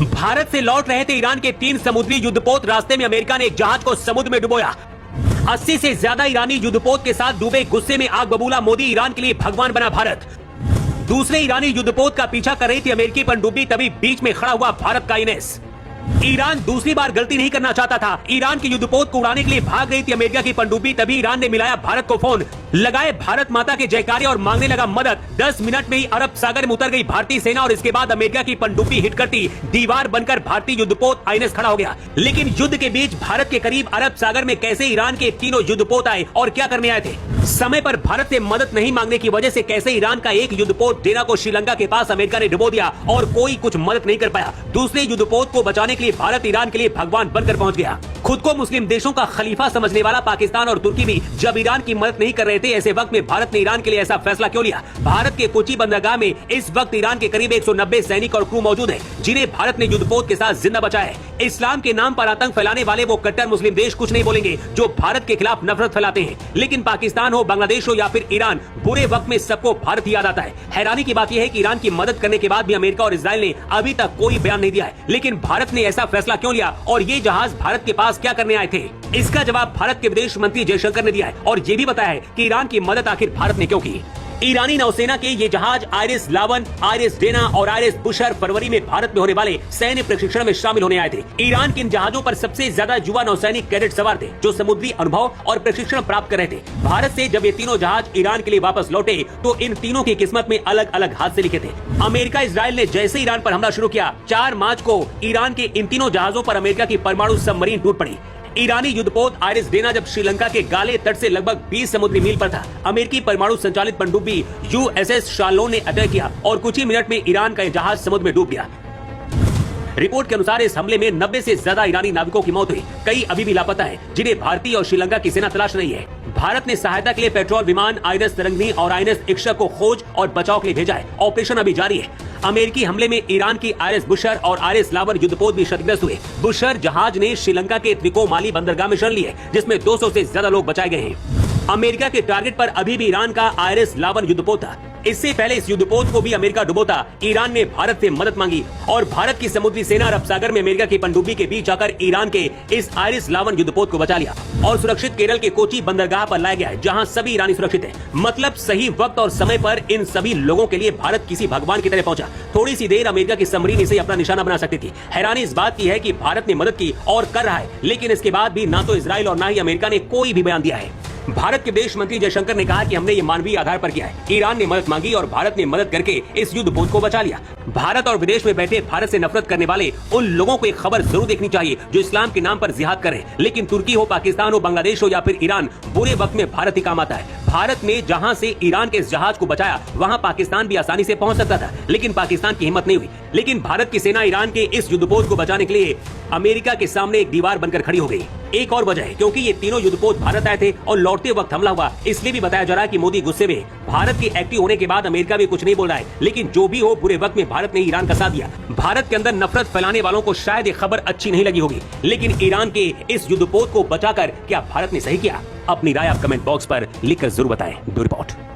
भारत से लौट रहे थे ईरान के 3 समुद्री युद्धपोत। रास्ते में अमेरिका ने एक जहाज को समुद्र में डुबोया। 80 से ज्यादा ईरानी युद्धपोत के साथ डूबे। गुस्से में आग बबूला मोदी। ईरान के लिए भगवान बना भारत। दूसरे ईरानी युद्धपोत का पीछा कर रही थी अमेरिकी पनडुब्बी, तभी बीच में खड़ा हुआ भारत का आईएनएस। ईरान दूसरी बार गलती नहीं करना चाहता था। ईरान के युद्धपोत को उड़ाने के लिए भाग रही थी अमेरिका की पनडुब्बी, तभी ईरान ने मिलाया भारत को फोन, लगाए भारत माता के जयकारे और मांगने लगा मदद। 10 मिनट में ही अरब सागर में उतर गई भारतीय सेना और इसके बाद अमेरिका की पनडुब्बी हिट करती दीवार बनकर भारतीय युद्धपोत आईएनएस खड़ा हो गया। लेकिन युद्ध के बीच भारत के करीब अरब सागर में कैसे ईरान के तीनों युद्धपोत आए और क्या करने आए थे? समय पर भारत से मदद नहीं मांगने की वजह से कैसे ईरान का एक युद्धपोत डेरा को श्रीलंका के पास अमेरिका ने डुबो दिया और कोई कुछ मदद नहीं कर पाया। दूसरे युद्धपोत को बचाने के लिए भारत ईरान के लिए भगवान बनकर पहुंच गया। खुद को मुस्लिम देशों का खलीफा समझने वाला पाकिस्तान और तुर्की भी जब ईरान की मदद नहीं कर रहे थे, ऐसे वक्त में भारत ने ईरान के लिए ऐसा फैसला क्यों लिया? भारत के कोची बंदरगाह में इस वक्त ईरान के करीब 190 सैनिक और क्रू मौजूद है, जिन्हें भारत ने युद्धपोत के साथ जिंदा बचाया है। इस्लाम के नाम पर आतंक फैलाने वाले वो कट्टर मुस्लिम देश कुछ नहीं बोलेंगे जो भारत के खिलाफ नफरत फैलाते हैं। लेकिन पाकिस्तान हो, बांग्लादेश हो या फिर ईरान, बुरे वक्त में सबको भारत याद आता है। हैरानी की बात यह है कि ईरान की मदद करने के बाद भी अमेरिका और इजराइल ने अभी तक कोई बयान नहीं दिया है। लेकिन भारत ने ऐसा फैसला क्यों लिया और ये जहाज भारत के पास क्या करने आए थे? इसका जवाब भारत के विदेश मंत्री जयशंकर ने दिया है और ये भी बताया है कि ईरान की मदद आखिर भारत ने क्यों की। ईरानी नौसेना के ये जहाज आइरिस लावन, आइरिस डेना और आइरिस बुशर फरवरी में भारत में होने वाले सैन्य प्रशिक्षण में शामिल होने आए थे। ईरान के इन जहाजों पर सबसे ज्यादा युवा नौसैनिक कैडेट सवार थे जो समुद्री अनुभव और प्रशिक्षण प्राप्त कर रहे थे। भारत से जब ये तीनों जहाज ईरान के लिए वापस लौटे तो इन तीनों की किस्मत में अलग अलग हादसे लिखे थे। अमेरिका इजराइल ने जैसे ईरान पर हमला शुरू किया, 4 मार्च को ईरान के इन तीनों जहाजों पर अमेरिका की परमाणु सबमरीन टूट पड़ी। ईरानी युद्धपोत आइरिस डेना जब श्रीलंका के गाले तट से लगभग 20 समुद्री मील पर था, अमेरिकी परमाणु संचालित पनडुब्बी यूएसएस शार्लोन ने अटैक किया और कुछ ही मिनट में ईरान का जहाज समुद्र में डूब गया। रिपोर्ट के अनुसार इस हमले में 90 से ज्यादा ईरानी नाविकों की मौत हुई। कई अभी भी लापता हैं, जिन्हें भारतीय और श्रीलंका की सेना तलाश रही है। भारत ने सहायता के लिए पेट्रोल विमान आइरिस तरंगिनी और आइरिस इक्शा को खोज और बचाव के लिए भेजा है। ऑपरेशन अभी जारी है। अमेरिकी हमले में ईरान की आइरिस बुशर और आइरिस लावन युद्धपोत भी क्षतिग्रस्त हुए। बुशर जहाज ने श्रीलंका के त्रिकोमाली बंदरगाह में शरण ली है, जिसमें 200 से ज्यादा लोग बचाए गए हैं। अमेरिका के टारगेट पर अभी भी ईरान का आइरिस लावन युद्धपोत था। इससे पहले इस युद्धपोत को भी अमेरिका डुबोता, ईरान ने भारत से मदद मांगी और भारत की समुद्री सेना अरब सागर में अमेरिका की पनडुब्बी के बीच आकर ईरान के इस आइरिस लावन युद्धपोत को बचा लिया और सुरक्षित केरल के कोची बंदरगाह पर लाया गया है, जहां सभी ईरानी सुरक्षित हैं। मतलब सही वक्त और समय पर इन सभी लोगों के लिए भारत किसी भगवान की तरह पहुंचा। थोड़ी सी देर अमेरिका की सबमरीन इसे अपना निशाना बना सकती थी। हैरानी इस बात की है कि भारत ने मदद की और कर रहा है, लेकिन इसके बाद भी ना तो इजराइल और ना ही अमेरिका ने कोई भी बयान दिया है। भारत के विदेश मंत्री जयशंकर ने कहा कि हमने ये मानवीय आधार पर किया है। ईरान ने मदद मांगी और भारत ने मदद करके इस युद्धपोत को बचा लिया। भारत और विदेश में बैठे भारत से नफरत करने वाले उन लोगों को एक खबर जरूर देखनी चाहिए जो इस्लाम के नाम पर जिहाद करें। लेकिन तुर्की हो, पाकिस्तान हो, बांग्लादेश हो या फिर ईरान, बुरे वक्त में भारत ही काम आता है। भारत ने जहां से ईरान के इस जहाज को बचाया, वहां पाकिस्तान भी आसानी से पहुंच सकता था, लेकिन पाकिस्तान की हिम्मत नहीं हुई। लेकिन भारत की सेना ईरान के इस युद्धपोत को बचाने के लिए अमेरिका के सामने एक दीवार बनकर खड़ी हो गई। एक और वजह है क्योंकि ये तीनों युद्धपोत भारत आए थे और लौटते वक्त हमला हुआ, इसलिए भी बताया जा रहा है कि मोदी गुस्से में। भारत के एक्टिव होने के बाद अमेरिका भी कुछ नहीं बोल रहा है, लेकिन जो भी हो, बुरे वक्त में भारत ने ईरान का साथ दिया। भारत के अंदर नफरत फैलाने वालों को शायद ये खबर अच्छी नहीं लगी होगी, लेकिन ईरान के इस युद्धपोत को बचाकर क्या भारत ने सही किया? अपनी राय आप कमेंट बॉक्स पर लिखकर जरूर बताएं। रिपोर्ट।